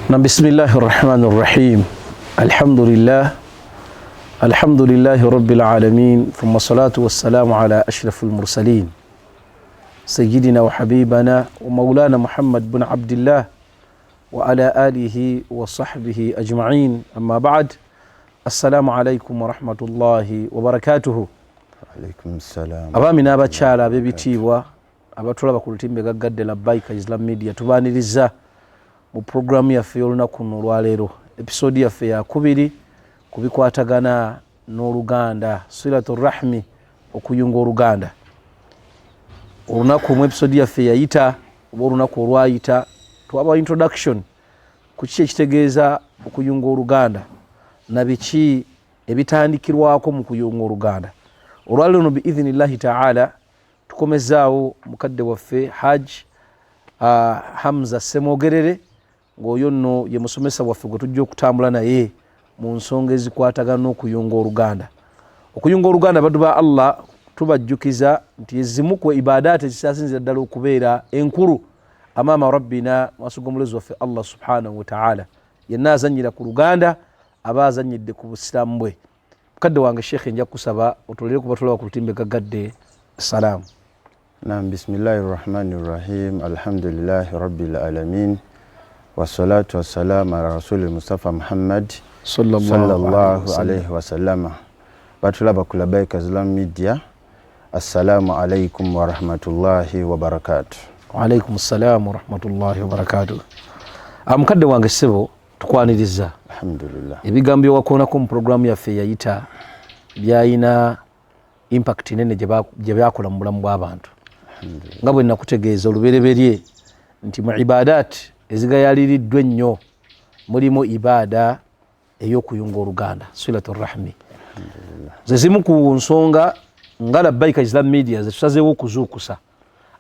بسم الله الرحمن الرحيم. الحمد لله رب العالمين، ثم الصلاة والسلام على أشرف المرسلين سيدنا وحبيبنا ومولانا محمد بن عبد الله وعلى آله وصحبه أجمعين. أما بعد، السلام عليكم ورحمة الله وبركاته. عليكم السلام. أبامنا بچالا ببتيوا abatulaba ku lutimbe gaggadde Labbaika Islam Media tubaniriza mu programu yaffe y'olunaku luno olwaleero, episode yaffe ya kubiri kubikwatagana n'oluganda, silatu rahmi, okuyunga oluganda. Olunaku mu episode yaffe yayita oba olunaku olwayita twaba introduction ku kiki ekitegeeza okuyunga oluganda na biki ebitandikirwako mu kuyunga oluganda. Olwaleero no biidhnillahi taala tukomezaawo mukadde waffe Hajj Hamza Semogerere, ng'oyo nno ye musomesa waffe gwe tujja okutambula naye mu nsonga ezikwatagana n'okuyunga oluganda. Okuyunga oluganda baddu ba Allah tubajjukiza nti ezimu ku ibadaati ezisaasinzira ddala okubeera enkulu amaama rabbina masuga omulezi waffe Allah subhanahu wa ta'ala. Yenna azannyira ku luganda aba azannyidde ku busiraamu bwe. Mukadde wange Sheikh nja kusaba otulere ku batulaba ku lutimbe gaggadde. Salaamu. Naam, bismillahirrahmanirrahim. Alhamdulillahi rabbil alamin. Wassalatu wassalamu ala rasulil Mustafa Muhammad sallallahu alayhi wa sallam. Batulaba ku Labbaika Islam Media. Assalamu alaykum wa rahmatullahi wa barakatuh. Wa alaykum assalam wa rahmatullahi wa barakatuh. Mukadde wange sebo tukwaniriza. Alhamdulillah. Ebigambo wakoonako mu programu yaffe yayita byayina impact nene gye byakola mu bulamu bw'abantu. Nga bwe nakutegeeza olubereberye nti mu ibadat ezigayaliriddwa ennyo mulimu ibada ey'okuyunga oluganda, silatu rahmi. Ze zimu ku nsonga nga Labbaika Islam Media ze tusazeewo okuzuukusa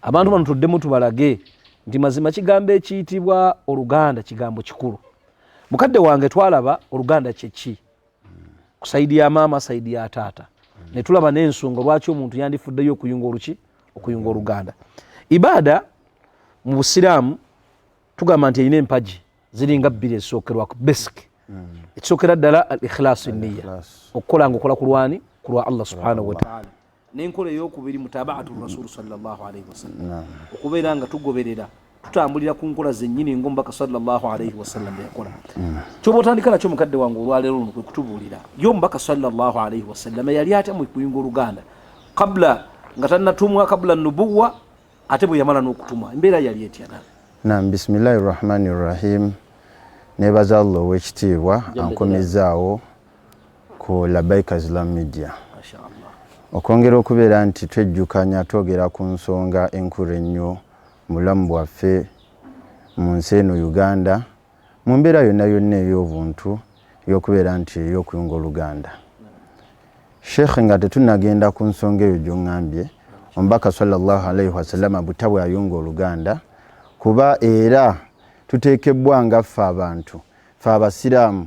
abantu bano tuddemu tubalage nti mazima kigambo ekiyitibwa oluganda kigambo kikulu. Mukadde wange twalaba oluganda kyeki ku saidi ya maama, saidi ya taata, ne tulaba n'ensonga lwaki omuntu yandifuddeyo okuyunga oluganda. Ibada mu Busiraamu tugamba nti erina empaji ziringa bbiri ezisookerwako basic. Ekisookera ddala al ikhlaasu nniya, okukola ng'okola ku lwani, ku lwa Allah subhanahu wa ta'ala. N'enkola ey'okubiri mutabaatu rasulu sallallahu alayhi wasallam, okubeera nga tugoberera tutambulira ku nkola zennyini ng'omubaka sallallahu alayhi wasallam bwe yakola. Ky'oba otandika nakyo mukadde wange olwaleero luno kwe kutubuulira ye omubaka sallallahu alayhi wasallam yali atya mu kuyunga oluganda kabla nga tannatumwa, kabla nubuwa, ate bwe yamala n'okutumwa embeera yali etya? Naam, bismillahirrahmanirrahim. Nebaza Allah ow'ekitiibwa ankomezaawo ku Labbaika Islam Media. Mashaallah. Okwongera okubeera nti twejjukanya twogera ku nsonga enkulu ennyo mu bulamu bwaffe mu nsi eno Uganda, mu mbeera yonna yonna ey'obuntu y'okubeera nti ey'okuyunga oluganda. Sheikh nga tetunnagenda ku nsonga eyo gy'oŋŋambye, omubaka sallallahu alayhi wasallam buta bwe ayunga oluganda, kuba era tuteekebbwa nga ffe abantu, ffe abasiraamu,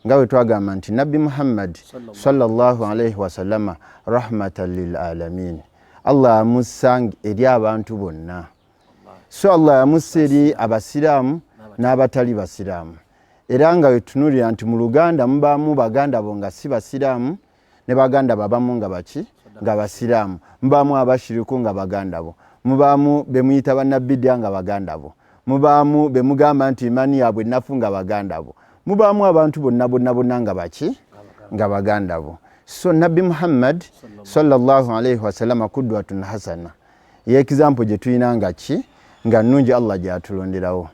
nga bwe twagamba nti Nabbi Muhammad sallallahu alayhi wasallam rahmatan lil alamin, Allah amussa eri abantu bonna. So Allah yamussa eri abasiraamu n'abatali basiraamu. Era nga wetunulira nti mu luganda mubaamu baganda bo nga si basiraamu, ne baganda babamu nga baki nga basiraamu, mubaamu abashiriku nga baganda bo, mubaamu bemuyita bannabbiddya nga baganda bo, mubaamu bemugamba nti imani yaabwe nnafu nga baganda bo, mubaamu abantu bonna nga baki nga baganda bo. So Nabbi Muhammad sallallahu alayhi wasallam kudwatun hasana, ye example gye tulina nga ki nga nnungi Allah gy'atulonderawo.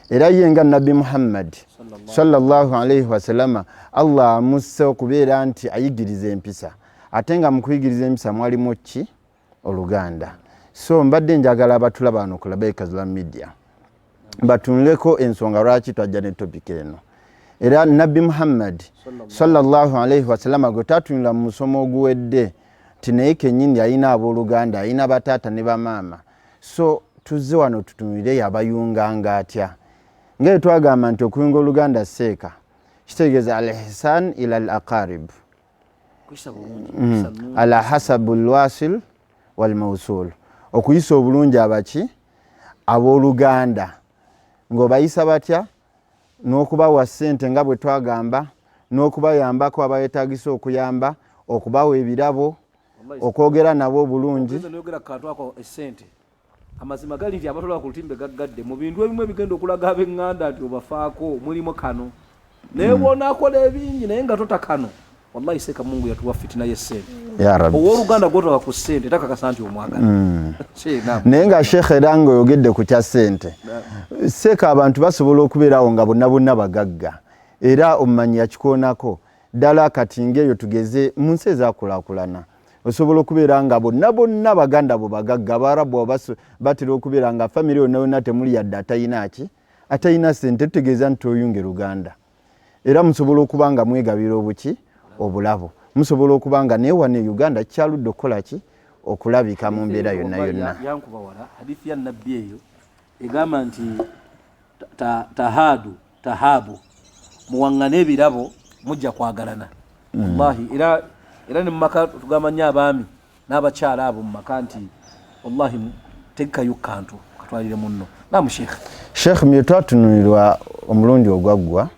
Era ye nga Nabbi Muhammad sallallahu alayhi wasallam Allah amusse okubeera nti ayigiriza empisa, ate nga mu kuyigiriza empisa mwalimu ki? Oluganda. So mbadde njagala abatulaba wano ku Labbaika Islam Media batunuleko ensonga lwaki twajja ne topic eno. Era Nabbi Muhammad sallallahu alayhi wasallam gwe tatunula mu musomo oguwedde ti naye kennyini yalina abooluganda, alina bataata ne bamaama. So tuzze wano tutunulire yabayunganga atya. Nga twagamba nti okuyunga oluganda seeka kitegeeza al-ihsan ila al-aqarib ala hasabu al-wasil wal-mawsul, okuyisa obulungi abaki abooluganda ng'obayisa batya n'okubawa ssente nga bwe twagamba, n'okubayambako abayetaagisa okuyamba, okubawa ebirabo, okwogera nabo bulungi. Amazima gali nti abatolwa ku lutimbe gaggadde mu bintu ebimu ebigenda okulaga ab'eŋŋanda nti obafaako mulimu kano naye bw'onaakola ebingi naye nga tota kano wallahi seeka Mungu yatuwa fitina y'essente owooluganda gw'otoka ku ssente takakasa nti omwagala naye nga sheekhe era ng'oyogedde ku kya ssente seeka abantu basobola okubeerawo nga bonna bonna bagagga era omumanyi yakikoonako ddala kati ng'eyo tugeze mu nsi ezaakulaakulana osobola okubeera nga bonna bonna baganda bo bagagga Abarabu batera okubeera nga famire yonna yonna temuli yadde atayina ssente tutegeeza nti oyunge Luganda era musobola okuba nga mwegabira obuki obulabo musobola okuba nga neewane Uganda kyaludde okukola ki okulabika mu mbeera yonna yonna. Yankuba wala hadithi ya nabbi eyo egamba nti tahabu muwaŋŋane ebirabo mujja kwagalana wallahi era ne mumaka tugamba nnyo abaami n'abakyala abo mu maka nti wallahi tegekayo kantu katwalire munno. Naam Sheikh mye twatunulirwa omulundi ogwaggwa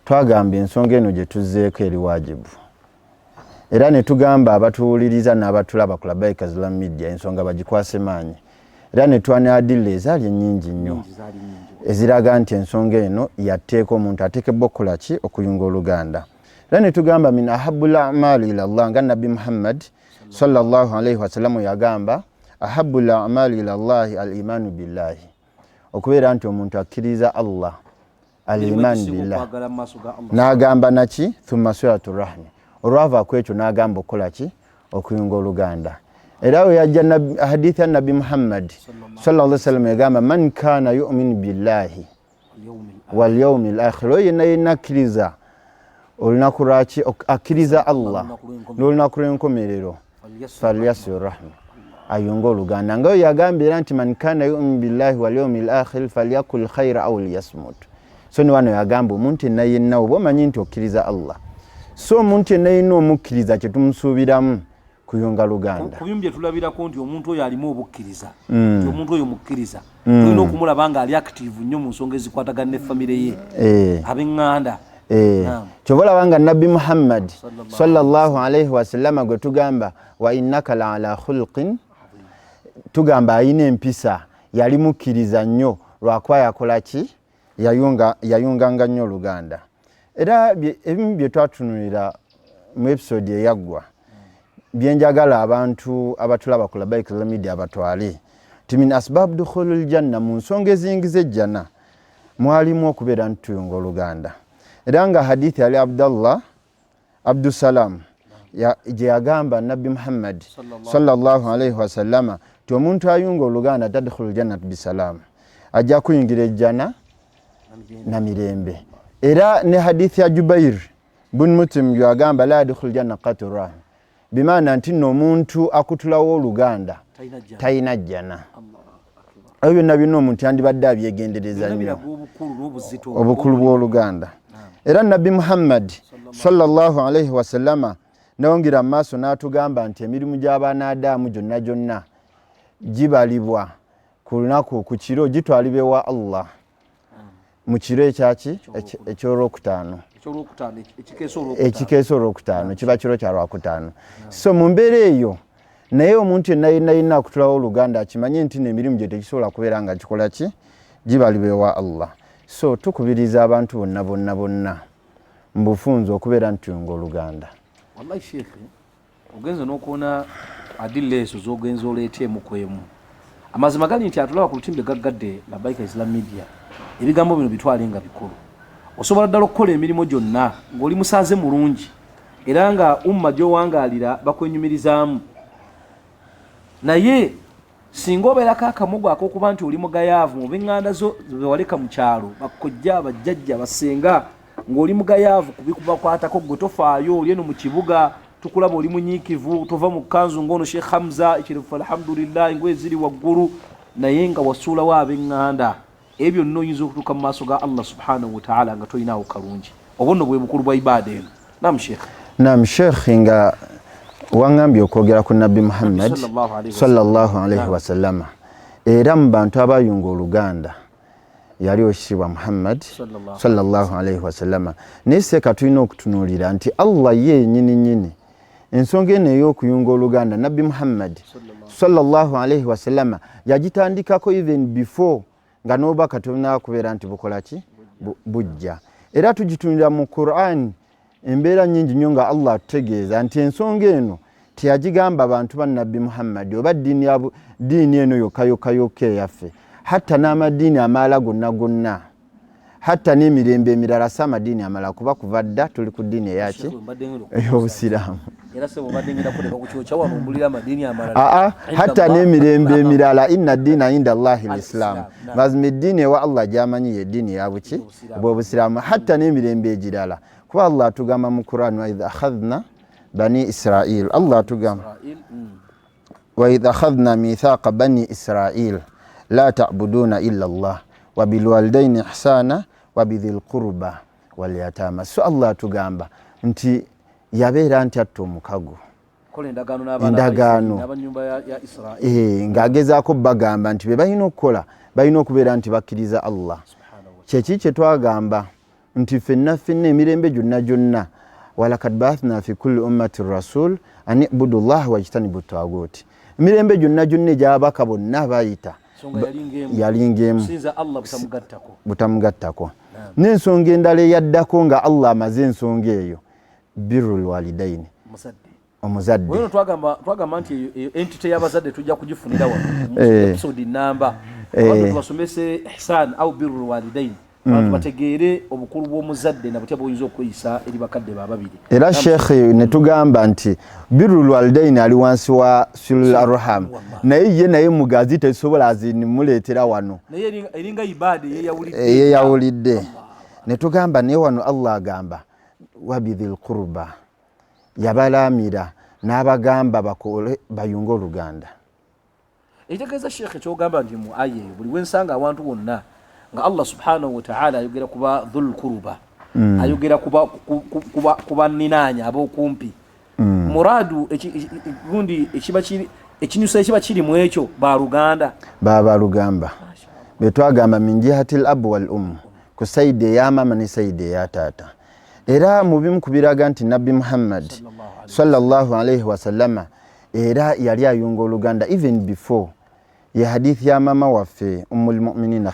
twagamba ensonga eno gye tuzzeeko eri wajibu era ne tugamba abatuwuliriza n'abatulaba ku Labaika Islam Media ensonga bagikwase maanyi era ne twanadilla ezaali ennyingi nnyo eziraga nti ensonga eno yatteeka omuntu ateekebwa okukola ki okuyunga Oluganda. Era ne tugamba min ahabbul a'mali ila Allah nga Nabbi Muhammad sallallahu alayhi wa sallam yagamba ahabbul a'mali ila Allah al-imanu billahi okubeera nti omuntu akkiriza Allah al-iman billah n'agamba naki thumma silatu rahmi olwava ku ekyo n'agamba okukola ki okuyunga Oluganda. Era we yajja hadithi ya Nabbi Muhammad sallallahu alayhi wa sallam yagamba man kana yu'minu billahi wal yawmil akhir yenna akkiriza olunaku lwaki akkiriza Allah n'olunaku lw'enkomerero falyasir rahma ayunga Oluganda nga yagambye era nti man kana yu'minu billahi wal yawmil akhir falyakul khayra aw liyasmut. So ni wano yagamba omuntu yenna oba omanyi nti okkiriza Allah so omuntu yenna omukkiriza kye tumusuubiramu kuyunga Luganda. Kubyumbye tulabirako nti omuntu oyo alimu obukkiriza nti omuntu oyo mukkiriza tulina okumulaba nga ali active nnyo mu nsonga ezikwatagana ne famire ye ab'eŋŋanda. Chobola nga Nabbi Muhammad sallallahu alayhi wa sallam gwe tugamba wa innaka la ala khulqin tugamba ayina empisa yali mukkiriza nnyo lwakuba yakola ki yayunganga nnyo Luganda. Era ebimu bye twatunulira mu episode eyaggwa byenjagala abantu abatulaba ku Labaika Islam Media abatwale ti min asbab dukhulul janna mu nsonga ezingiza ejjana mwalimu okubeera nti tuyunga Oluganda. Era nga hadithi ali Abdussalam gye yagamba Nabbi Muhammad sallallahu alayhi wa sallama ti omuntu ayunga Oluganda tadkhulul jannata bisalam ajja kuyingira ejjana na mirembe. Era ne hadithi ya Jubair bin Mutim yagamba la yadkhulul janna qatura bimaana nti n'omuntu akutulawo Oluganda tayina jjana. Ebyo nabyo omuntu yandibadde abyegendereza nnyo obukulu bw'Oluganda. Era Nabbi Muhammad sallallahu alayhi wa sallama nawongira maaso n'atugamba nti emirimu gy'abaana Adamu gyonna gibalibwa ku lunaku ku kiro gitwalibwa ewa Allah mu kiro ekyaki eky'olwokutaano ekikeesa olwokutaano kiba kiro kya lwakutaano. So mu mbeera eyo naye omuntu yenna akutulawo Oluganda akimanye nti n'emirimu gye tekisobola kubeera nga kikola ki gibalibwa ewa Allah. So tukubiriza abantu bonna mu bufunze okubeera nti tuyunga Oluganda. Wallahi Sheikh ogenze n'okuona adilla ezo z'ogenza oleetyemu kwemu amazima gali nti atulaba ku lutimbe gaggadde Labaika Islam Media ebigambo bino bitwale nga bikulu osobola ddala okukola emirimu gyonna ng'oli musaaze mulungi era nga umma gy'owangaalira bakwenyumirizaamu naye singa obeerako akamugo ak'okuba nti oli mugayaavu mu b'eŋŋanda zo zewaleka mu kyalo bakojja bajjajja basenga ng'oli mugayaavu kubikubakwatako gwe tofaayo oli eno mu kibuga tukulaba oli munyiikivu tova mu kkanzu ng'ono Sheikh Hamza ekirifu alhamdulillah engoye ziri waggulu naye nga wasuulawo ab'eŋŋanda ebyo nno oyinza okutuuka mu maaso ga Allah subhanahu wa ta'ala nga toyinaawo kalungi obwo nno bwe bukulu bwa ibaada eno. Naam Sheikh nga wangambye okwogera ku Nabbi Muhammad sallallahu alayhi wa sallama era mu bantu abayunga Oluganda yali oshibwa Muhammad sallallahu alaihi wasallam. Nese katulina okutunuulira nti Allah ye nyini ensonga eno ey'okuyunga oluganda Nabbi Muhammad sallallahu alaihi wasallam yagitandikako even before nga n'obubaka tebunakubeera nti bukola ki bujja. Era tugitunira mu Qur'an embeera nyingi nnyo nga Allah atutegeeza nti ensonga eno teyagigamba abantu ba Nabbi Muhammad oba ddiini eno yokka eyaffe, hatta n'amadiini amala gonna hatta n'emirembe emirala si amadiini amala kuba kuva dda tuli ku ddiini eyaki ey'Obusiraamu. Hatta n'emirembe emirala inna ddiina inda Allahi l-Islaamu, mazima eddiini ewa Allah gy'amanyi ye ddiini ya buki bw'Obusiraamu, hatta n'emirembe egirala. Kuba Allah atugamba mu Qur'an wa idha akhadhna bani Israil, Allah atugamba wa idha akhadhna mithaqa bani Israil la ta'buduna illa Allah wa bil walidayni ihsana wa bidhil qurba wal yatama. So Allah atugamba nti yabeera nti atta omukago endagaano ng'agezaako bagamba nti be balina okukola balina okubeera nti bakkiriza Allah. Kyeki kye twagamba nti fenna emirembe gyonna walakad baathna fi kulli ummati rasul an ibudu Allah wajtanibu taguti. Emirembe gyonna egy'ababaka bonna bayita yalingemu butamugattako. N'ensonga endala eyaddako nga Allah amaze ensonga eyo birrul walidaini omuzadde. Twagamba nti entity y'abazadde tujja kugifunira wano episode namba tubasomese ihsan au birrul walidaini abantu bategeere obukulu bw'omuzadde na butya bw'oyinza okweyisa eri bakadde bababiri. Era Sheikh ne tugamba nti birrul walidaini ali wansi wa silul arham, naye ye naye mugazi tesobola azinimuleetera wano naye eringa ibada yeyawulidde. Ne tugamba naye wano Allah agamba wabidhil qurba, yabalamira n'abagamba bakole bayunga oluganda. Ekitegeeza Sheikh kyogamba nti mu aya buli wensanga abantu bonna nga Allah subhanahu wa ta'ala ayogera kuba dhul qurba, ayogera kuba ninanya abokumpi. Muradu gundi ekinyusa ekiba kiri mu ekyo baluganda baba lugamba betwagamba min jihatil ab wal kusaide ya mama ni saide ya tata. Era mubimu kubiraga nti Nabbi Muhammad sallallahu alaihi wasallama era yali ayunga oluganda even before ya hadithi ya mama waffe ummul mu'minina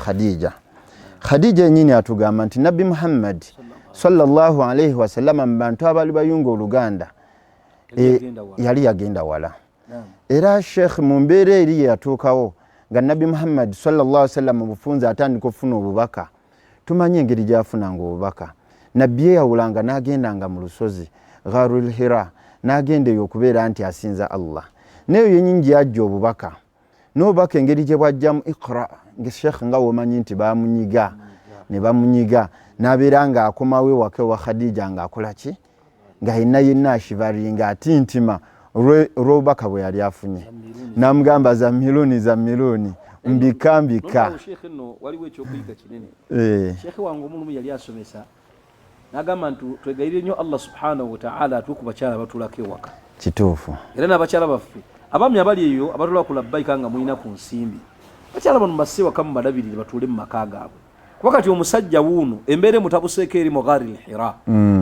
Khadija nyini atugamba nti Nabbi Muhammad sallallahu alaihi wasallama mbantu abali bayunga oluganda yali yagenda wala. Era Sheikh mumbere eri yatuukawo nga Nabbi Muhammad sallallahu alaihi wasallam bufunza atandika okufuna obubaka. Tumanye engeri gyafunanga obubaka. Nabbi yawulanga n'agendanga mu lusozi Gharul Hira n'agendeyo okubeera nti asinza Allah. Neyo yenyingi yajja obubaka n'obubaka engeri gye bwajjamu Iqra Sheikh nga womanyi nti bamunyiga ne bamunyiga n'abeera nga akomawe wake wa Khadija nga akola ki nga yenna ashivaringa atintima olw'obubaka bwe yali afunye n'amugamba za miloni mbikambika. Sheikh no waliwo ekyokuyiga kinene. Sheikh wange omulumu yali asomesa n'agamba nti twegayire nnyo Allah subhanahu wa ta'ala atukubakyala batulako ewaka. Kituufu. Era n'abakyala baffe abami abali eyo abatula ku labbaika nga mulina ku nsimbi, bakyala bano basse waka mu balabirire batuule mu maka gaabwe. Kuba kati omusajja wuuno embeere mutabuseeko eri mu Gharil Hira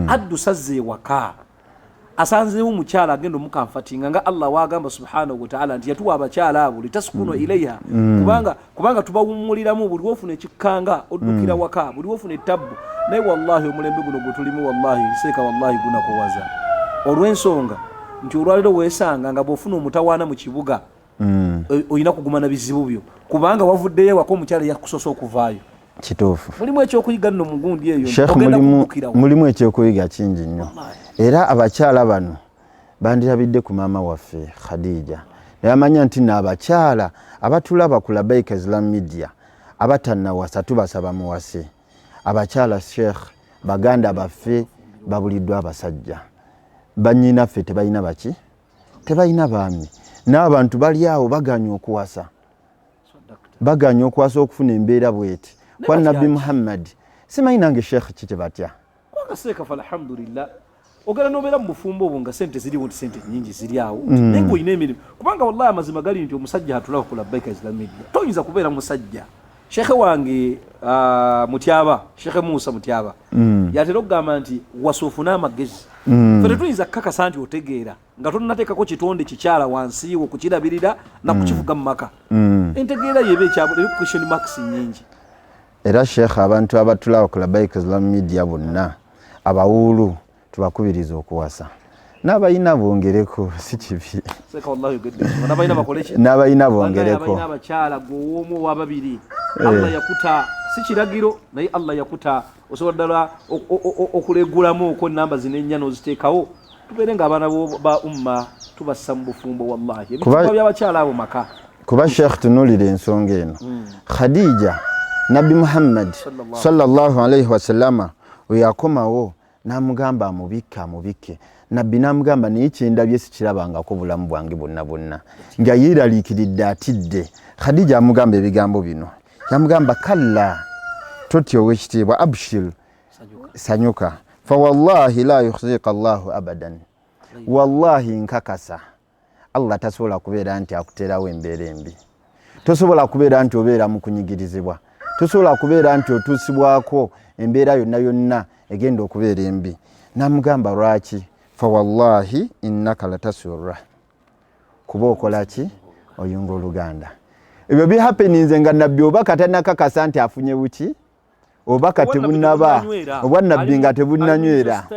addusa azze ewaka asanzeewo mukyala agenda omukamfatinga nga Allah wagamba subhanahu wa ta'ala nti yatuwa abakyala abo litasukunu ilaiha kubanga tubawummuliramu buli wofuna ekikkanga oddukira waka buli wofuna ettabbu. Naye wallahi omulembe guno gwe tulimu wallahi seeka wallahi gunakuwaza olw'ensonga nti olwaliro weesanga nga bw'ofuna omutawaana mu kibuga oyina kuguma na bizibu byo kubanga wavuddeyo wako omukyala yakusosa okuvaayo. Kituufu. Mulimu ekyokuyiga nno mugundi eyo mulimu ekyokuyiga kingi nnyo. Era abakyala bano bandirabidde ku maama waffe Khadija yamanya nti n'abakyala abatulaba ku Labbaika Islam Media abatannawasa tubasaba muwase. Abakyala Sheikh baganda baffe babuliddwa abasajja, bannyinaffe tebalina baki tebalina baami, n'abantu bali awo baganya okuwasa okufuna embeera bweti kwa Nabbi Muhammad. Simanyi nange Sheikh kiki batya kwagaseeka fa alhamdulillah ogala nobeera mu bufumbo obwo nga sente ziriwo nti sente nyingi ziri awo naye ng'olina emirimu kubanga wallahi amazima gali nti omusajja atulaba ku Labbaika Islam Media toyinza kubeera musajja shekhe wange Mutyaba, Shekhe Musa Mutyaba yatera okugamba nti wasofuna amagezi fere tuyinza kakasa nti otegeera nga tonnateekako kitonde kikyala wansi okukirabirira nakukivuga mu maka entegeera yeba ekyabula question marks nyingi. Era Sheikh abantu abatulawo ku Labbaik Islamic Media bonna abawulu tubakubiriza okuwasa n'abayina bongereko si kibi n'abayina bongereko abakyala gwomu wababiri Allah yakuta si kiragiro naye Allah yakuta osobola ddala okulegulamu ko namba zinenya n'oziteekawo tubeere nga abaana ba umma tubassa mu bufumbo wallahi ebituba by'abakyala abo maka kuba Sheikh tunulira ensonga eno Khadija Nabi Muhammad sallallahu alayhi wasallama weyakomawo namugamba amubike Nabbi namugamba n'ekindabye sikirabangako bulamu bwange bonna nga yeeraliikiridde atidde. Khadija amugamba ebigambo bino yamugamba kalla totya ow'ekitiibwa abshir sanyuka fa wallahi la yukhzika Allahu abadan wallahi nkakasa Allah tasobola kubeera nti akuterawo embeera embi, tosobola kubeera nti obeera mu kunyigirizibwa, tosobola kubeera nti otuusibwako embeera yonna egenda okubeera embi. Namugamba lwaki fa wallahi innaka latasurra kuba okola ki oyunga oluganda. Ebyo bihappeninze nga nabbi oba katanakakasa nti afunye buki oba katebunaba oba nabbi nga tebunnanywera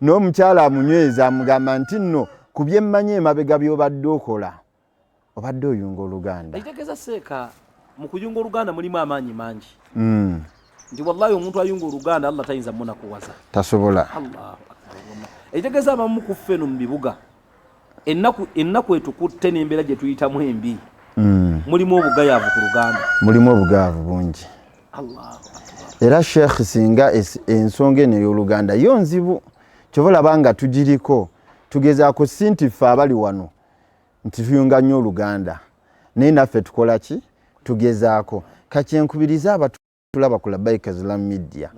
n'omukyala amunyweza amugamba nti nno ku byemmanye emabega by'obadde okola obadde oyunga oluganda. Ekitegeeza seeka mu kuyunga oluganda mulimu amaanyi mangi nti wallahi omuntu ayunga oluganda Allah tayinza munakuwaza tasobola. Ekitegeeza abamu ku ffe no mu bibuga ennaku etukutte n'embeera gye tuyitamu embi mulimu obugayaavu ku luganda, mulimu obugaavu bungi. Era Sheikh singa ensonga eno ey'oluganda yo nzibu kyova olaba tugiriko tugezaako si nti ffe abali wano nti tuyunga nnyo oluganda naye naffe tukola ki tugezaako. Kakyenkubiriza abatulaba ku Labbaik Islamic Media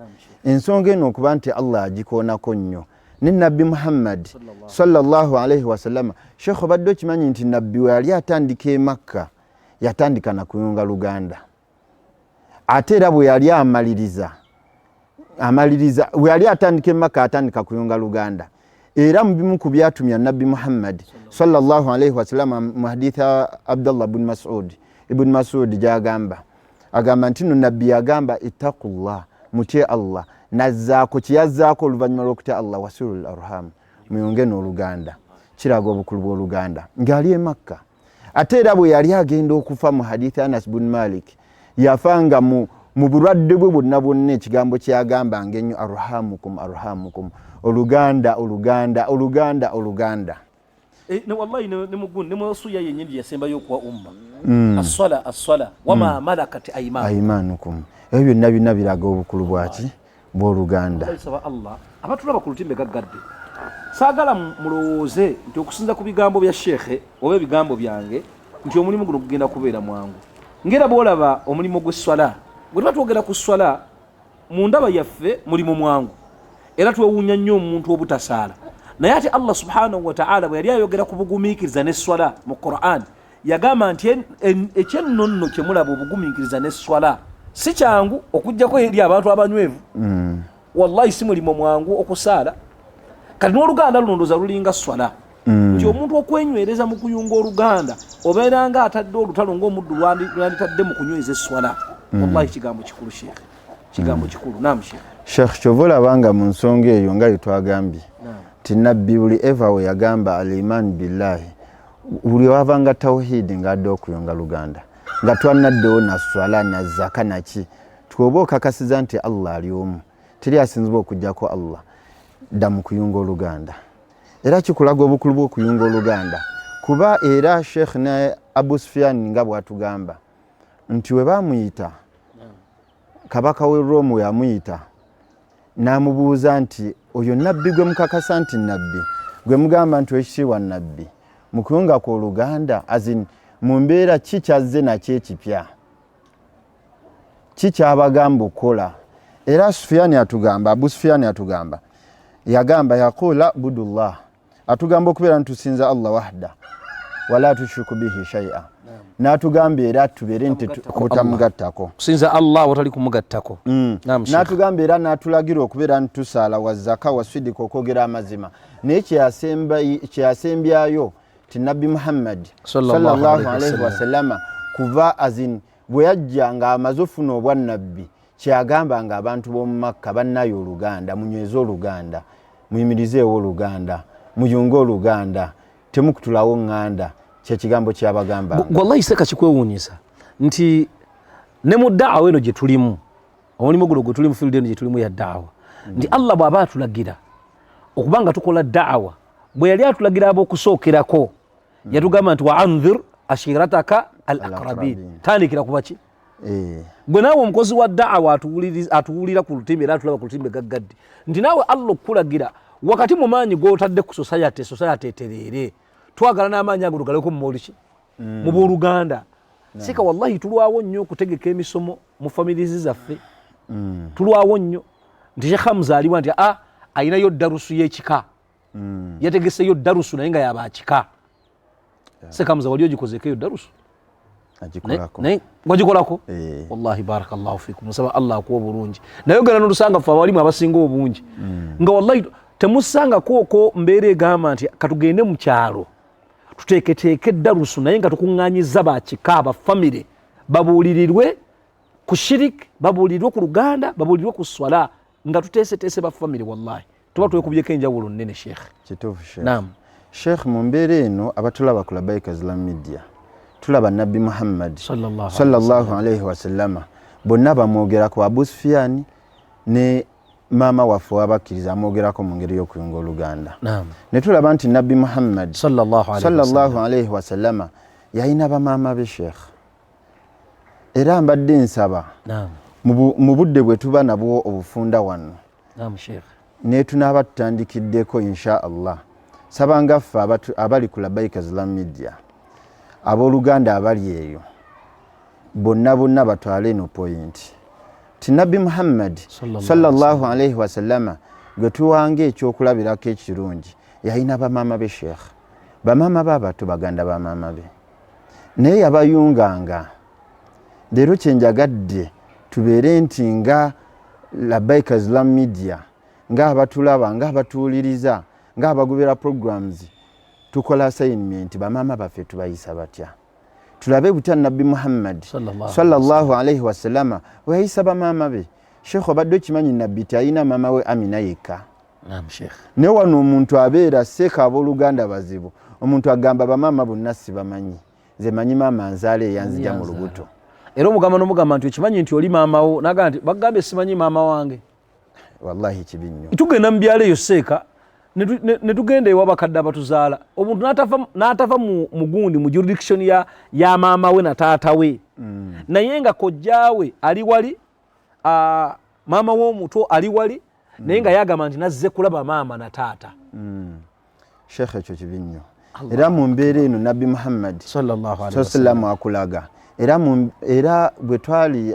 ensonga eno okuba nti Allah agikoonako nnyo ne Nabbi Muhammad sallallahu alayhi wasallama. Sheikh obadde okimanyi nti nabbi we yali atandika e Makka yatandika na kuyunga luganda ate era bwe yali amaliriza we yali atandika e Makka atandika kuyunga luganda. Era mu bimu ku byatumya Nabbi Muhammad sallallahu alayhi wasallama mu haditha Abdullah ibn Mas'ud gyagamba agamba nti nabbi yagamba ittaqullah mutye Allah nazzaako kiyazzaako oluvannyuma lw'okutya Allah wasilul arham muyunge n'oluganda kiraga obukulu bw'oluganda ng'ali e Makka. Ate era bwe yali agenda okufa mu hadithi Anas bin Malik yafanga mu bulwadde bwe bwonna ekigambo kyagamba ng'ennyo arhamukum oluganda. Ne wallahi ne mugun ne musuya yenyindi yasembayo kwa umma as-sala wama malakat aymanukum ebyo byonna biraga obukulu bwaki bw'oluganda. Allah abatulaba ku lutimbe gaggadde saagala mulowooze nti okusinza ku bigambo bya shekhe oba ebigambo byange nti omulimu guno gugenda kubeera mwangu ngera bwolaba omulimu gw'esswala bwe tuba twogera ku sswala mu ndaba yaffe mulimu mwangu era twewuunya nnyo omuntu obutasaala naye ate Allah subhanahu wa ta'ala bwe yali ayogera ku bugumiikiriza n'esswala mu Qur'an yagamba nti ekyennono kye mulaba obugumiikiriza n'esswala si kyangu okujjako eri abantu abanywevu wallahi si mulimu mwangu okusaala kati n'oluganda luno lulinga swala nti omuntu okwenywereza mu kuyunga oluganda obeera nga atadde olutalo ng'omuddu lwanditadde mu kunyweza esswala. Wallahi kigambo kikulu Sheikh, kigambo kikulu. Naam Sheikh kyova olaba nga mu nsonga eyo nga yetwagambye ti nabbi buli eva we yagamba al-iman billahi buli wavanga tawhidi ng'adde okuyunga luganda nga twanaddewo na swala na zaka naki twoba okakasiza nti Allah ali omu teri asinzibwa okujjako Allah dda mu kuyunga oluganda. Era kikulaga obukulu bw'okuyunga oluganda kuba era Sheikh ne Abu Sufyan nga bwatugamba nti we bamuyita kabaka w'e Rome we yamuyita n'amubuuza nti oyo nabbi gwe mukakasa nti nabbi gwe mugamba nti ekitiibwa nabbi mu kuyunga ku oluganda azin mu mbeera ki kyazze nakyo ekipya ki kyabagamba okukola. Era Abu Sufyan atugamba yagamba yaqula budullah atugamba okubeera ntusinza Allah wahda wala tushriku bihi shay'a n'atugambye era tubeere nti butamugattako kusinza Allah watali kumugattako n'atugambye era n'atulagira okubeera nti tusaala wa zaka wa sidika okwogera amazima naye kyeyasembyayo ti nabbi Muhammad sallallahu alaihi wasallama kuva azin bwe yajja nga amaze ofuna obwannabbi kyeyagamba nga abantu b'omu Makka bannayo oluganda munyweze oluganda muyimirizeewo oluganda muyunge oluganda temukutulawo nganda kyekigambo kyabagamba wallahi seka kikwewuunyisa nti ne mu daawa eno gye tulimu omulimu guno gwe tulimu field eno gye tulimu ya daawa nti Allah bw'aba atulagira okubanga tukola daawa bwe yali atulagira ab'okusookerako yatugamba nti wa anzir ashirataka al aqrabin tandikira kuba ki gwe naawe omukozi wa daawa atuwulira ku lutimbe era atulaba ku lutimbe gaggadde nti naawe Allah okukulagira wakati mu maanyi g'otadde ku society etereere twagala n'amaanyi ago tugaleko mu booluganda sika wallahi tulwawo nnyo okutegeka emisomo mu families zaffe tulwawo nnyo nti Sheikh Hamza aliwa nti ayinayo darusu y'ekika yategeseyo darusu naye nga yabakika Sheikh Hamza wali ogikozeeko eyo darusu wagikolako wallahi barakallahu fikum musaba Allah akuwa bulungi naye ogenda n'olusanga ffe abalimu abasinga obungi nga wallahi temusanga kooko mbeera egamba nti katugende mu kyalo tuteeketeeke darusu naye nga tukuŋŋaanyiza bakika abafamire babuulirirwe ku shirik babuulirirwe ku luganda babuulirirwe ku swala nga tuteeseteese bafamire wallahi tuba twekubyeko enjawulo nnene sheekh kituufu sheekh sheekh mu mbeera eno abatulaba ku Labaika Islam Media tulaba nabbi Muhammad sallallahu alaihi wasallama bonna bamwogerako Abu Sufyan ne mama waffe wabakkiriza amwogerako mu ngeri y'okuyunga oluganda ne tulaba nti nabbi Muhammad sallallahu alaihi wasallama yalina bamaama be sheekh era mbadde nsaba mu budde bwe tuba nabwo obufunda wano ne tunaaba tutandikiddeko insha Allah sabanga ffe abali ku Labaika Islam Media abooluganda abali eyo bonna batwale eno point ti nabbi Muhammad sallallahu alaihi wasallama gwe tuwanga ekyokulabirako ekirungi yalina bamaama be sheekh bamaama be abato baganda bamaama be naye yabayunganga leero kyenjagadde tubeere nti nga Labaika Islam Media nga abatulaba nga abatuwuliriza nga abagobera programs tukola assignment bamaama baffe tubayisa batya tulabe butya nabbi Muhammad sallallahu alaihi wasallama wayisa bamaama be sheekh obadde okimanyi nabbi talina maama we Amina yekka ne wano omuntu abeera seeka abooluganda bazibu omuntu agamba bamaama bonna sibamanyi nze manyi maama nzaale eyanzija mu lubuto era omugamba n'omugamba nti okimanyi nti oli maama wo nagamba nti bagambye simanyi maama wange wallahi kibi nnyo tugenda mu byalo eyo seeka ne tugenda ewa bakadde abatuzaala omuntu n'atava mu gundi mu jurisdiction ya maama we na taata we naye nga kojjaawe ali wali maama w'omuto ali wali naye nga yagamba nti nazze kulaba maama na taata sheekh ekyo kibi nnyo era mu mbeera eno nabbi Muhammad sallallahu alaihi wasallam akulaga era bwe twali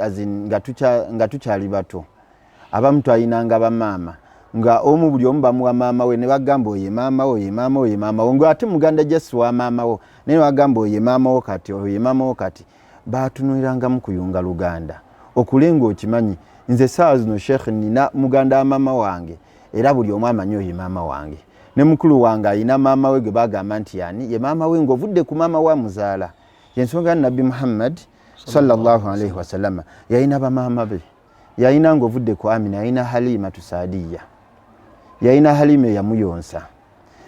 nga tukyali bato abamu twayinanga bamaama nga omu buli omu bamuwa maama we ne bagamba oye maama wo ye maama wo ye maama wo ng'ate muganda Jesi wa maama wo naye ne bagamba oye maama wo kati oye maama wo kati baatunulirangamu kuyunga luganda okulenga okimanyi nze saa zino sheekh nina muganda wa maama wange era buli omu amanyi oye maama wange ne mukulu wange ayina maama we gwe bagamba nti yani ye maama we ng'ovudde ku maama wa muzaala yensonga nabbi Muhammad sallallahu alaihi wasallama yalina bamaama be yalina ng'ovudde ku Amina yalina Halima Tusaadiya yalina Halima yamuyonsa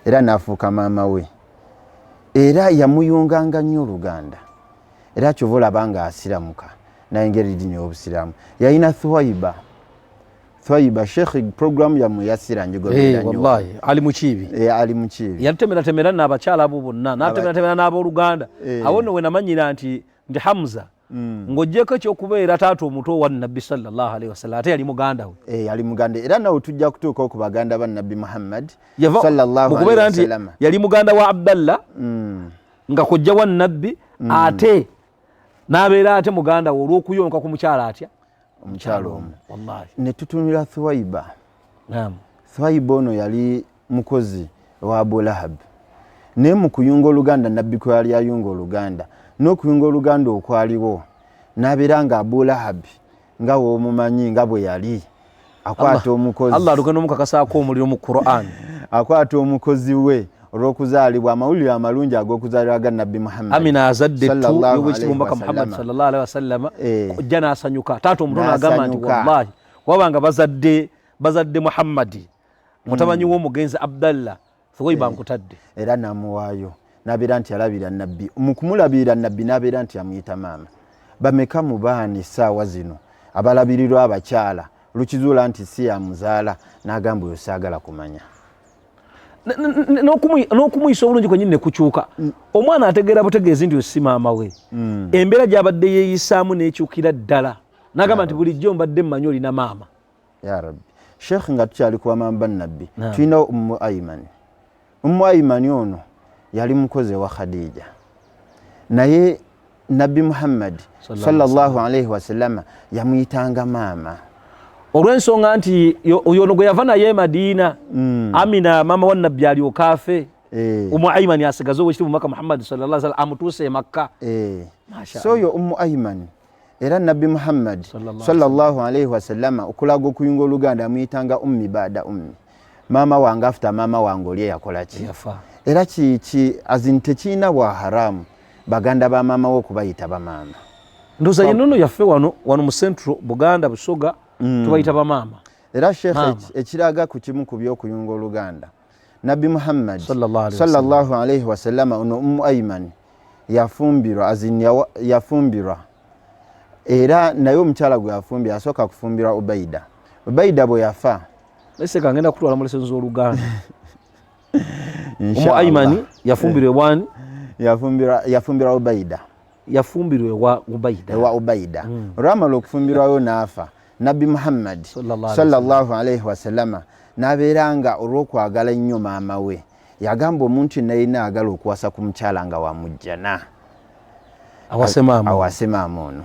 era n'afuuka maama we era yamuyunganga nnyo oluganda era kyova olaba nga asiramuka nayengeri eddiini y'obusiraamu yalina Thwaiba sheekh programu yammwe yassira njigoberera nnyo wallahi ali mukiibi ali mukiibi yatemeratemera n'abakyala abo bonna n'atemeratemera n'abooluganda awo nno we namanyira nti Hamza ng'oggyeko ekyokubeera taata omuto wa nabbi sallallahu alaihi wasallam ate yali muganda we yali muganda era nawe tujja kutuuka ku baganda ba nabbi Muhammad sallallahu alaihi wasallam yali muganda wa Abdallah nga kojja wa nabbi ate n'abeera ate muganda we olw'okuyonka ku mukyala atya omukyalo omu wallahi ne tutunira Thwaiba ono yali mukozi wa Abu Lahab naye mu kuyunga oluganda nabbi kwe yali ayunga oluganda n'okuyunga oluganda okwaliwo n'abeera nga Abu Lahab nga w'omumanyi nga bwe yali akwata omukozi Allah alugenda omukakasaako omuliro mu Qur'an akwata omukozi we olw'okuzaalibwa amawulire amalungi ag'okuzaalibwa ga nabbi Muhammad Amina azadde tu y'obwekitiibwa Muhammad sallallahu alaihi wasallam ojja n'asanyuka taata omutono agamba nti wallahi wabanga bazadde Muhammadi mutabanyi w'omugenzi Abdallah Thuwaiba nkutadde era namuwaayo n'abeera nti alabira nabbi mu kumulabirira nabbi n'abeera nti amuyita maama bameka mu baana essaawa zino abalabirirwa abakyala lukizuula nti si yamuzaala n'agamba oyo saagala kumanya n'okumuyisa obulungi kwenyini ne kukyuka omwana ategeera butegeezi nti osi maama we embeera gy'abadde yeeyisaamu n'ekyukira ddala n'agamba nti bulijjo mbadde mmanyi olina maama ya rabbi sheekh nga tukyali kuba maama bannabbi tulinawo Ummu Ayman ono yali mukozi wa Khadija naye nabbi Muhammad sallallahu alaihi wasallam yamuyitanga maama olw'ensonga nti oyo gwe yava naye Madina Amina maama wa nabbi alyoka afe Ummu Ayman asigaze owekitiibwa Maka Muhammad sallallahu alaihi wasallam amutuuse Makka so oyo Ummu Ayman era nabbi Muhammad sallallahu alaihi wasallam okulaga okuyunga oluganda amuyitanga ummi baada ummi maama wange afuta maama wange oli yakola ki era kiki azin tekiina bwa haramu baganda ba maama we okubayita bamaama ndoza yenono yaffe wano mu Central Buganda Busoga tubayita bamaama era sheekh ekiraga ku kimu ku by'okuyunga oluganda nabbi Muhammad sallallahu alaihi wasallam ono Ummu Ayman yafumbirwa era naye omukyala gwe yafumbira asooka kufumbirwa Ubaida bwe yafa ese kangenda kutwala mu lesenzo oluganda Ummu Ayman yafumbirwa wani yafumbirwa Ubaida yafumbirwa Ubaida ramalo okufumbirwayo naafa nabbi Muhammad sallallahu alaihi wasallam n'abeeranga olw'okwagala ennyo maama we yagamba omuntu nayina agala okuwasa ku mukyala nga wamujjana awase maama ono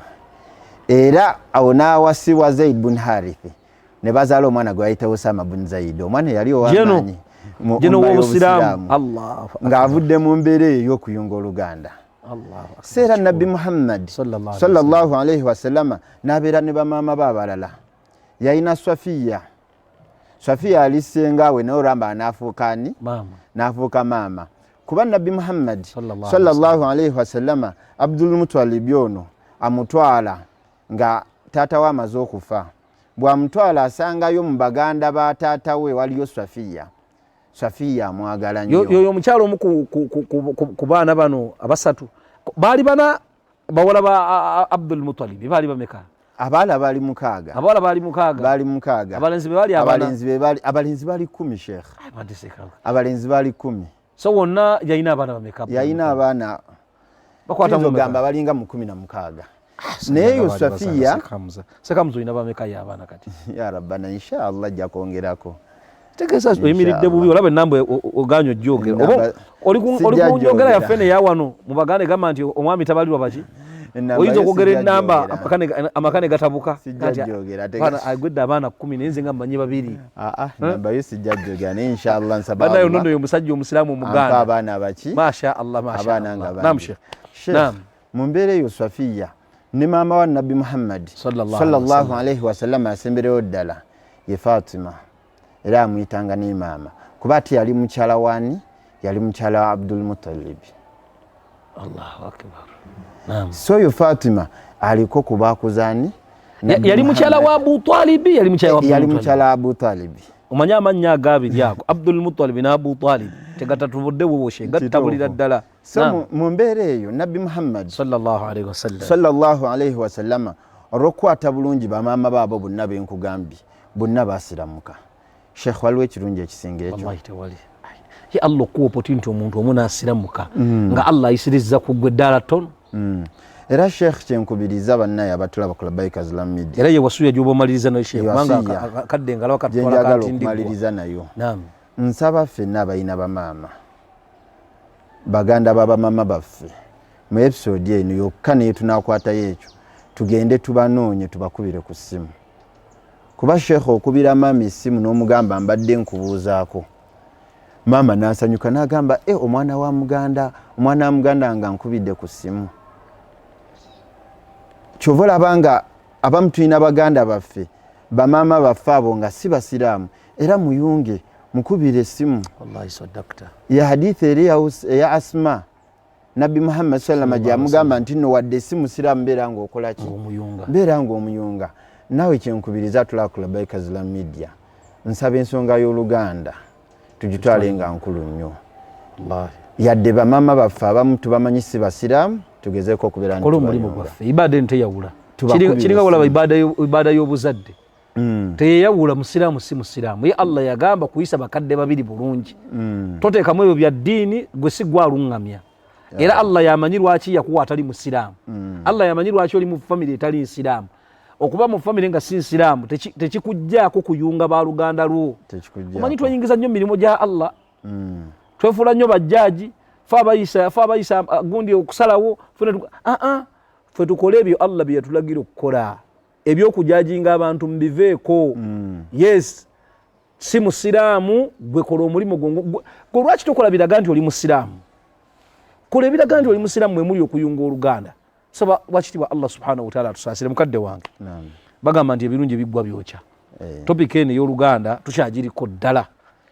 era awo n'awasibwa Zaid bin Harith ne bazaala omwana gwe bayita Osama bin Zaid omwana yali ow'amaanyi ng'avudde mu mbeera ey'okuyunga oluganda seera nabbi Muhammad sallallahu alaihi wasallam n'abeera ne bamaama be abalala yalina Safiya alisengawe naye olamba n'afuuka maama kuba nabbi Muhammad sallallahu alaihi wasallam Abdul Muttalib ono amutwala nga taata we amaze okufa bw'amutwala asangayo mu baganda ba taata we waliyo Safiya amwagala nnyo yoyo omukyalo omu ku baana bano abasatu baali bana bawala ba Abdul Muttalib baali bameka abala bali mukaaga abalenzi bali 10 sheikh abalenzi bali 10 so wonna yalina abaana bameka yalina abaana bakwata mu gamba balinga mu 16 naye yo Safiya sekamuzo ina bameka y'abaana kati ya rabbana inshallah ajja kwongerako tegesa oyimiridde bubi olaba enamba oganyo jogera oba oli kunjogera ya fene ya wano mu baganda gamba nti omwami tabalirwa baki oyinza okwogera enamba amakane gatabuka bana agwedde abaana 10 nenze nga mmanyi babiri namba yo sijja jogera ne inshallah nsaba bana yo nono yo musajja omusiraamu omuganda abaana abaki masha Allah abaana nga naam sheikh mu mbeera eyo Safiya ne maama wa nabbi Muhammad sallallahu alaihi wasallam asembereyo ddala ye Fatima era amuyitanga ne maama kuba ati yali mukyala wani yali mukyala wa Abdul Muttalib Allahu akbar so yo Fatima aliko kubakuzani yali mukyala wa Abu Talib yali mukyala wa Abu Talib omanya amanya agabiri ako Abdul Muttalib na Abu Talib tegatatubudde woshe gatabulira ddala so mu mbeera eyo nabbi Muhammad sallallahu alaihi wasallam olw'okukwata bulungi bamaama baabo bonna benkugambye bonna basiramuka sheikh waliwo ekirungi ekisinga ekyo wallahi tewali ye Allah okuwa opportunity omuntu omu n'asiramuka nga Allah ayisirizza ku ggwe ddala tono era sheikh kyenkubiriza bannaye abatulaba ku Labbaika Islam Media era ye wasuya gy'oba omaliriza nayo sheikh kubanga kadde ngalawa katwala katindigwa okumaliriza nayo nsaba ffenna abalina bamaama baganda babamaama baffe mu episode eno yokka naye tunakwatayo ekyo tugende tubanoonye tubakubire ku ssimu kuba sheikh okubira maama essimu n'omugamba mbadde nkubuuzaako mama nasanyuka nagamba omwana wa muganda nga nkubidde ku ssimu. Kyova olabanga abamu tulina baganda baffe bamaama baffe abo nga si basiraamu era muyunge mukubire essimu. Wallahi saddaqta. Ya hadithi eri ya Asma Nabi Muhammad sallallahu alaihi wasallam amugamba nti no wadde si musiraamu mbeera ng'okola ki? Mbeera ng'omuyunga. Naawe kyenkubiriza tulakula Baika Islam Media nsaba ensonga y'Oluganda tugitwale nga nkulu nnyo. Yadde bamaama baffe abamu tubamanyisi basiraamu tugezeeko okubeera nti omulimu gwaffe ibaada enteyawula kiringa walaba ibaada y'obuzadde teyeyawula musiraamu si musiraamu. Ye Allah yagamba kuyisa bakadde babiri bulungi toteekamu ebyo bya ddiini gwe si gwaluŋŋamya. Era Allah yamanyi lwaki yakuwa atali musiraamu. Allah yamanyi lwaki oli mu famire etali nsiraamu. Okuba mu famire nga si nsiraamu tekikujjaako kuyunga baluganda lwo. Omanyi tweyingiza nnyo mirimo gya Allah. Twefuula nnyo bajjaaji fa abayisa gundi okusalawo ffe tukole ebyo Allah bye yatulagira okukola. Ebyokujajinga abantu mbiveeko. Yes si musiraamu gwe kola omulimu gwe lwaki tokola biraga nti oli musiraamu. Kola ebiraga nti oli musiraamu mwe muli okuyunga oluganda. Saba wakitibwa Allah subhanahu wa ta'ala tusaasire mukadde wange. Bagamba nti ebirungi biggwa byokya. Topic eno y'Oluganda tukyagiriko ddala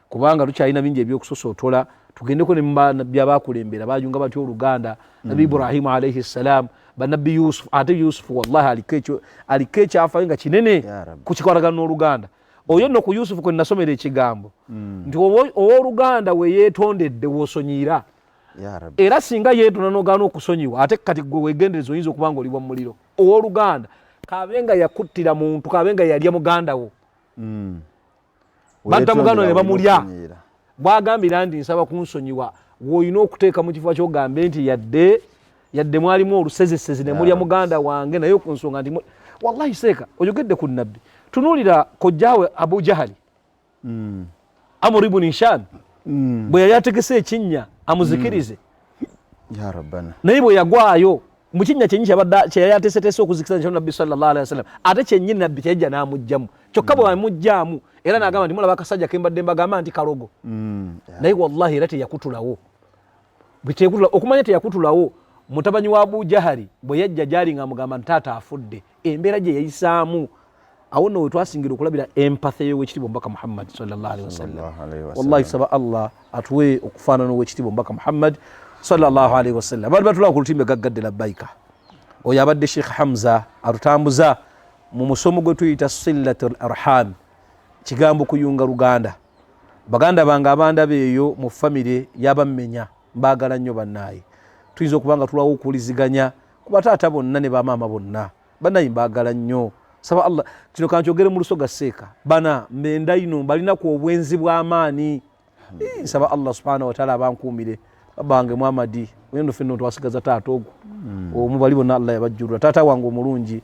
kubanga tukyalina bingi ebyokusosootola. Tugendeko ne byabakulembera bayunga batyo Oluganda. Nabi Ibrahim alayhi salam, banabbi Yusuf, ate Yusuf wallahi aliko ekyafa nga kinene kukikwatagana n'Oluganda. Oyo nno ku Yusuf kwe nasomera ekigambo nti owooluganda we yeetondedde w'osonyiira. Era singa yeetona n'ogaana okusonyiwa ate kati gwe weegendereza oyinza okubanga oli wa muliro. Owooluganda kabenga yakuttira muntu kabenga yalya muganda wo batta muganda ne bamulya bwagambira nti nsaba kunsonyiwa woyina okuteeka mu kifo kyogambe nti yadde mwalimu olusezesezi ne mulya muganda wange naye ku nsonga nti wallahi seeka oyogedde ku nabbi. Tunuulira kojjaawe Abu Jahali Amr ibn Hisham bwe yali ategese ekinnya amuzikirize ya rabbana naye bwe yagwayo mu kinnya kyenyi kye yali ateeseteese okuzikiriza kya nabbi sallallahu alaihi wasallam ate kyennyini nabbi kyajja n'amugjamu kyokka bwe amugjamu era n'agamba nti mulaba akasajja kembadde mbagamba nti kalogo naye wallahi era teyakutulawo okumanya teyakutulawo. Mutabanyi wa Abu Jahali bwe yajja gyali ng'amugamba nti taata afudde embeera gye yayisaamu awo nno we twasingira okulabira empathy y'owekitiibwa Omubaka Muhammad sallallahu alaihi wasallam. Wallahi saba Allah atuwe okufaanana owekitiibwa Omubaka Muhammad sallallahu alaihi wasallam. Baali batulaba ku lutimbe gaggadde labbaika. Oyo abadde Sheikh Hamza atutambuza mu musomo gwe tuyita sillatul arham, kigambo kuyunga luganda. Baganda bange abandaba eyo mu famire y'abammenya mbaagala nnyo bannaaye. Tuyinza okubanga tulawo okuwuliziganya ku bataata bonna ne bamaama bonna bannaye mbaagala nnyo. Saba Allah kino kankyogere mu lusoga seeka bana mbenda ino balinaku obwenzi bw'amaani. Saba Allah subhanahu wa ta'ala abankuumire babange Muhammadi wendo fenno twasigaza taata ogwo omu bali bonna Allah yabajjulira taata wange omulungi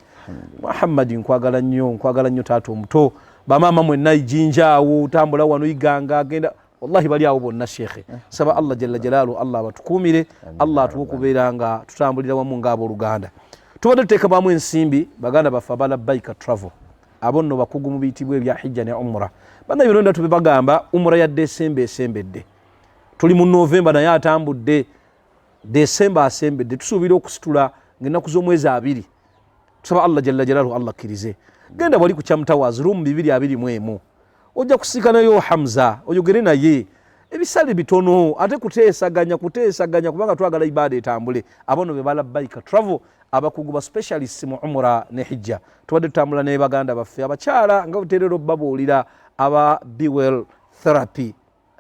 Muhammadi nkwagala nnyo taata omuto bamaama mwenna ijinjaawo tambula wano iganga agenda wallahi bali awo bonna shekhe. Saba Allah jalla jalaalu Allah abatukuumire Allah atuwe okubeera nga tutambulira wamu ng'abooluganda. Tubadde tuteekamu ensimbi baganda baffe abalabbaika travel abo nno bakugu mu biyitibwa ebya hijja ne umra. Bannabbi byonna tube bagamba umra ya Desemba esembedde. Tuli mu Novemba naye atambudde. Desemba asembedde tusuubira okusitula ng'ennaku z'omwezi 2. Tusaba Allah jalla jalaaluhu Allah akkirize. Genda bwali ku Kyamutawazi room 221 ojja kusiikanayo Hamza oyogere naye ebisale bitono ate kuteesaganya kubanga twagala ibaada etambule. Abo nno be balabbaika travel abakugu ba specialist mu umra ne hijja. Tubadde tutambula ne baganda baffe abakyala nga buteerero babuulira aba Bewell therapy.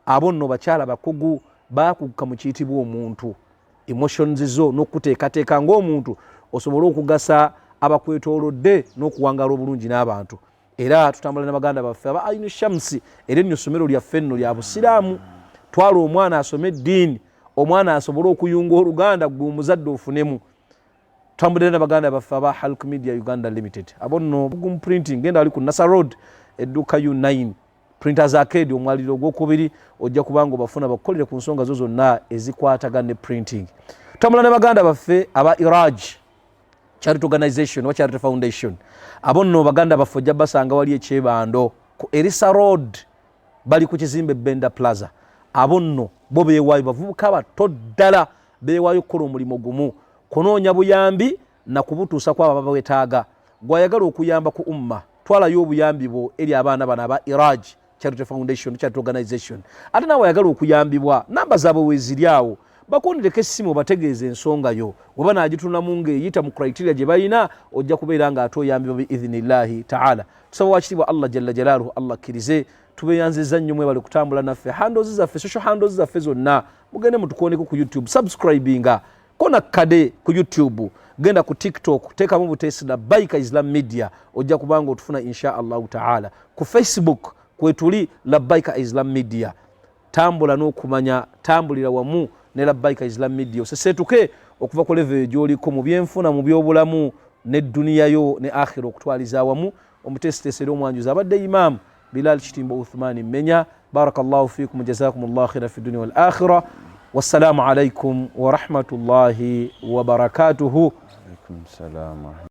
Abo nno bakyala bakugu baakugga mu kiyitibwa omuntu emotions zo n'okuteekateeka ng'omuntu osobole okugasa abakwetoolodde n'okuwangala obulungi n'abantu. Era tutambula ne baganda baffe aba Ainu Shamsi era ennyo essomero lyaffe nno lya busiraamu. Twala omwana asome eddiini omwana asobole okuyunga oluganda gwe omuzadde ofunemu. Tutambulira ne baganda baffe aba Halk Media Uganda Limited. Abo nno Bugum Printing genda ali ku Nasa Road edduuka U9 Printers Arcade omwaliro ogwokubiri ojja kubanga obafuna bakukolere ku nsonga zo zonna ezikwatagana ne printing. Tutambula ne baganda baffe aba Iraj Charity Organization wa Charity Foundation. Abo nno baganda baffe ojja basanga wali ekyebando ku Erisa Road bali ku kizimbe Benda Plaza. abo nno bo beewaayo bavubuka bato ddala beewaayo okukola omulimu gumu kunoonya buyambi na kubutuusa kwabo babawetaaga. Gwayagala okuyamba ku umma twalayo obuyambi bwo eri abaana bano aba Iraj Charity Foundation, Charity Organization. Ate naawe ayagala okuyambibwa namba zaabwe weeziri awo bakondereko essimu bategeeza ensonga yo weba naagitunamu ng'eyita mu criteria gye balina ojja kubeera ng'ate oyambibwa biidhinillahi taala. Tusaba wakitibwa Allah jalla jalaaluhu Allah kkirize tubeeyanziza nnyo mwebale kutambula naffe handles zaffe social handles zaffe zonna mugende mutukooneko ku YouTube subscribinga kona kade ku YouTube genda ku TikTok teekamu buteesi Labbaika Islam Media ojja kubanga otufuna insha Allahu taala. Ku Facebook kwetuli Labbaika Islam Media tambula n'okumanya tambulira wamu ne Labbaika Islam Media oseseetuke okuva ku level gy'oliko mu byenfuna mu byobulamu ne dduniya yo ne akhira okutwaliza awamu. Omuteesiteesera omwanjuzi abadde Imam Bilal Kitimbo Uthmani Menya. Barakallahu fikum jazakumullahu khairan fi dunya wal akhirah. Wassalamu alaikum wa rahmatullahi wa barakatuhu. Alaikum salam.